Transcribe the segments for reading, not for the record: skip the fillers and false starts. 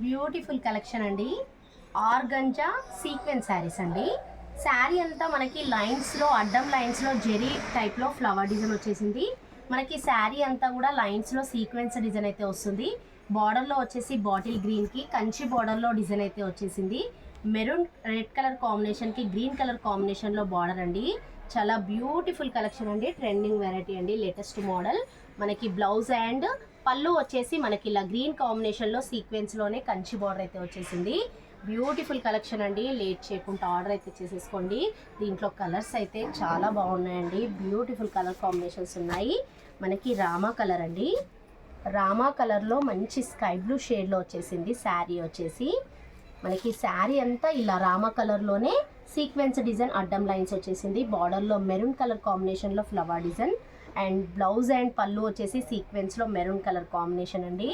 Beautiful collection అండి. Organza sequence saris అండి. శారీ అంతా మనకి లైన్స్లో, అడ్డం లైన్స్లో జెరీ టైప్లో ఫ్లవర్ డిజైన్ వచ్చేసింది. మనకి శారీ అంతా కూడా లైన్స్లో సీక్వెన్స్ డిజైన్ అయితే వస్తుంది. బార్డర్లో వచ్చేసి బాటిల్ గ్రీన్కి కంచి బార్డర్లో డిజైన్ అయితే వచ్చేసింది. మెరూన్ రెడ్ కలర్ కాంబినేషన్కి గ్రీన్ కలర్ కాంబినేషన్లో బార్డర్ అండి. చాలా బ్యూటిఫుల్ కలెక్షన్ అండి. ట్రెండింగ్ వెరైటీ అండి, లేటెస్ట్ మోడల్. మనకి బ్లౌజ్ అండ్ పళ్ళు వచ్చేసి మనకి ఇలా గ్రీన్ కాంబినేషన్లో సీక్వెన్స్లోనే కంచి బార్డర్ అయితే వచ్చేసింది. బ్యూటిఫుల్ కలెక్షన్ అండి. లేట్ చేయకుండా ఆర్డర్ అయితే చేసేసుకోండి. దీంట్లో కలర్స్ అయితే చాలా బాగున్నాయండి. బ్యూటిఫుల్ కలర్ కాంబినేషన్స్ ఉన్నాయి. మనకి రామా కలర్ అండి. రామా కలర్లో మంచి స్కై బ్లూ షేడ్లో వచ్చేసింది శారీ వచ్చేసి. మనకి శారీ అంతా ఇలా రామా కలర్లోనే సీక్వెన్స్ డిజైన్ అడ్డం లైన్స్ వచ్చేసింది. బార్డర్లో మెరూన్ కలర్ కాంబినేషన్లో flower design and blouse and పళ్ళు వచ్చేసి సీక్వెన్స్లో మెరూన్ కలర్ కాంబినేషన్ అండి.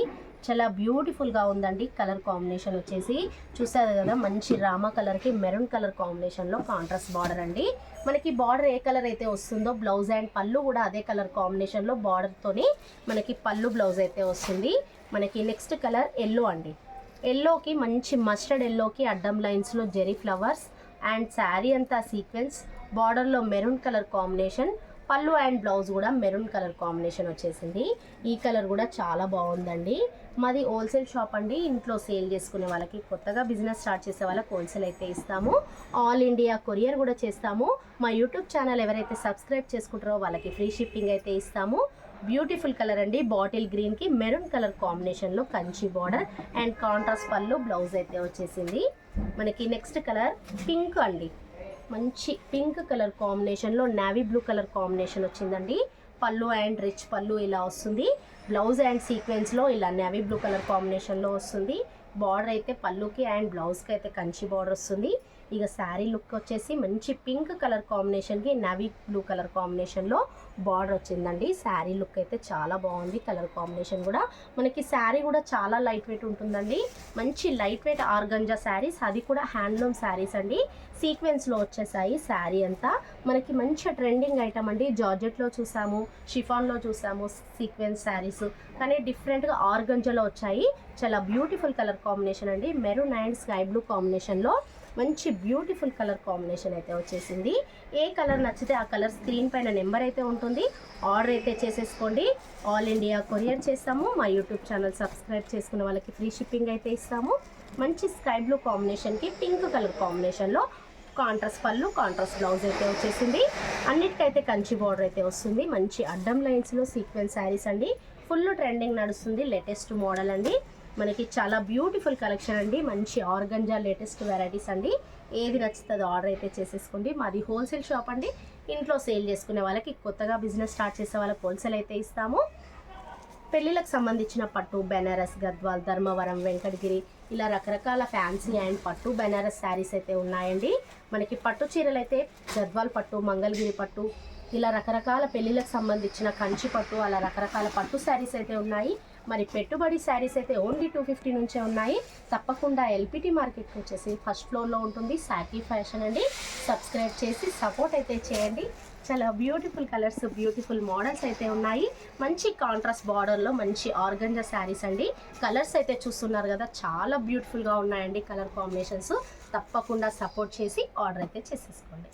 చాలా బ్యూటిఫుల్గా ఉందండి. కలర్ కాంబినేషన్ వచ్చేసి చూసారు కదా, మంచి రామా కలర్కి మెరూన్ కలర్ కాంబినేషన్లో కాంట్రాస్ట్ బార్డర్ అండి. మనకి బార్డర్ ఏ కలర్ అయితే వస్తుందో బ్లౌజ్ అండ్ పళ్ళు కూడా అదే కలర్ కాంబినేషన్లో బార్డర్తోని మనకి పళ్ళు బ్లౌజ్ అయితే వస్తుంది. మనకి నెక్స్ట్ కలర్ ఎల్లో అండి. ఎల్లోకి మంచి మస్టర్డ్ ఎల్లోకి అడ్డం లైన్స్లో జెరీ ఫ్లవర్స్ అండ్ శారీ అంతా సీక్వెన్స్, బార్డర్లో మెరూన్ కలర్ కాంబినేషన్, పళ్ళు అండ్ బ్లౌజ్ కూడా మెరూన్ కలర్ కాంబినేషన్ వచ్చేసింది. ఈ కలర్ కూడా చాలా బాగుందండి. మాది హోల్సేల్ షాప్ అండి. ఇంట్లో సేల్ చేసుకునే వాళ్ళకి, కొత్తగా బిజినెస్ స్టార్ట్ చేసే వాళ్ళకి హోల్సేల్ అయితే ఇస్తాము. ఆల్ ఇండియా కొరియర్ కూడా చేస్తాము. మా యూట్యూబ్ ఛానల్ ఎవరైతే సబ్స్క్రైబ్ చేసుకుంటారో వాళ్ళకి ఫ్రీ షిప్పింగ్ అయితే ఇస్తాము. బ్యూటిఫుల్ కలర్ అండి. బాటిల్ గ్రీన్కి మెరూన్ కలర్ కాంబినేషన్లో కంచి బార్డర్ అండ్ కాంట్రాస్ట్ పళ్ళు బ్లౌజ్ అయితే వచ్చేసింది. మనకి నెక్స్ట్ కలర్ పింక్ అండి. మంచి పింక్ కలర్ కాంబినేషన్లో నావీ బ్లూ కలర్ కాంబినేషన్ వచ్చిందండి. పళ్ళు అండ్ రిచ్ పళ్ళు ఇలా వస్తుంది. బ్లౌజ్ అండ్ సీక్వెన్స్లో ఇలా నావీ బ్లూ కలర్ కాంబినేషన్లో వస్తుంది. బార్డర్ అయితే పళ్ళుకి అండ్ బ్లౌజ్కి అయితే కంచి బార్డర్ వస్తుంది. ఇక శారీ లుక్ వచ్చేసి మంచి పింక్ కలర్ కాంబినేషన్కి నావీ బ్లూ కలర్ కాంబినేషన్లో బార్డర్ వచ్చిందండి. శారీ లుక్ అయితే చాలా బాగుంది. కలర్ కాంబినేషన్ కూడా మనకి శారీ కూడా చాలా లైట్ వెయిట్ ఉంటుందండి. మంచి లైట్ వెయిట్ ఆర్గంజా శారీస్, అది కూడా హ్యాండ్లూమ్ శారీస్ అండి. సీక్వెన్స్లో వచ్చేసాయి. శారీ అంతా మనకి మంచి ట్రెండింగ్ ఐటమ్ అండి. జార్జెట్లో చూసాము, షిఫాన్లో చూసాము సీక్వెన్స్ శారీస్, కానీ డిఫరెంట్గా ఆర్గంజాలో వచ్చాయి. చాలా బ్యూటిఫుల్ కలర్ కాంబినేషన్ అండి. మెరూన్ అండ్ స్కై బ్లూ కాంబినేషన్లో మంచి బ్యూటిఫుల్ కలర్ కాంబినేషన్ అయితే వచ్చేసింది. ఏ కలర్ నచ్చితే ఆ కలర్ స్క్రీన్ పైన నెంబర్ అయితే ఉంటుంది. ఆర్డర్ అయితే చేసేసుకోండి. ఆల్ ఇండియా కొరియర్ చేస్తాము. మా యూట్యూబ్ ఛానల్ సబ్స్క్రైబ్ చేసుకున్న వాళ్ళకి ఫ్రీ షిప్పింగ్ అయితే ఇస్తాము. మంచి స్కై బ్లూ కాంబినేషన్కి పింక్ కలర్ కాంబినేషన్లో కాంట్రాస్ట్ పళ్ళు, కాంట్రాస్ట్ బ్లౌజ్ అయితే వచ్చేసింది. అన్నిటికైతే కంచి బార్డర్ అయితే వస్తుంది. మంచి అడ్డం లైన్స్లో సీక్వెన్స్ శారీస్ అండి. ఫుల్ ట్రెండింగ్ నడుస్తుంది. లేటెస్ట్ మోడల్ అండి. మనకి చాలా బ్యూటిఫుల్ కలెక్షన్ అండి. మంచి ఆర్గంజా లేటెస్ట్ వెరైటీస్ అండి. ఏది నచ్చుతుందో ఆర్డర్ అయితే చేసేసుకోండి. మాది హోల్సేల్ షాప్ అండి. ఇంట్లో సేల్ చేసుకునే వాళ్ళకి, కొత్తగా బిజినెస్ స్టార్ట్ చేసే వాళ్ళకి హోల్సేల్ అయితే ఇస్తాము. పెళ్ళిళ్ళకి సంబంధించిన పట్టు, బెనారస్, గద్వాల్, ధర్మవరం, వెంకటగిరి ఇలా రకరకాల ఫ్యాన్సీ అండ్ పట్టు బెనారస్ శారీస్ అయితే ఉన్నాయండి. మనకి పట్టు చీరలు అయితే గద్వాల్ పట్టు, మంగళగిరి పట్టు ఇలా రకరకాల పెళ్ళిళ్ళకి సంబంధించిన కంచి పట్టు, అలా రకరకాల పట్టు శారీస్ అయితే ఉన్నాయి. మరి పెట్టుబడి శారీస్ అయితే ఓన్లీ 250 నుంచే ఉన్నాయి. తప్పకుండా ఎల్పిటి మార్కెట్కి వచ్చేసి ఫస్ట్ ఫ్లోర్లో ఉంటుంది సాకి ఫ్యాషన్ అండి. సబ్స్క్రైబ్ చేసి సపోర్ట్ అయితే చేయండి. చాలా బ్యూటిఫుల్ కలర్స్, బ్యూటిఫుల్ మోడల్స్ అయితే ఉన్నాయి. మంచి కాంట్రాస్ట్ బార్డర్లో మంచి ఆర్గంజా శారీస్ అండి. కలర్స్ అయితే చూస్తున్నారు కదా, చాలా బ్యూటిఫుల్గా ఉన్నాయండి కలర్ కాంబినేషన్స్. తప్పకుండా సపోర్ట్ చేసి ఆర్డర్ అయితే చేసేసుకోండి.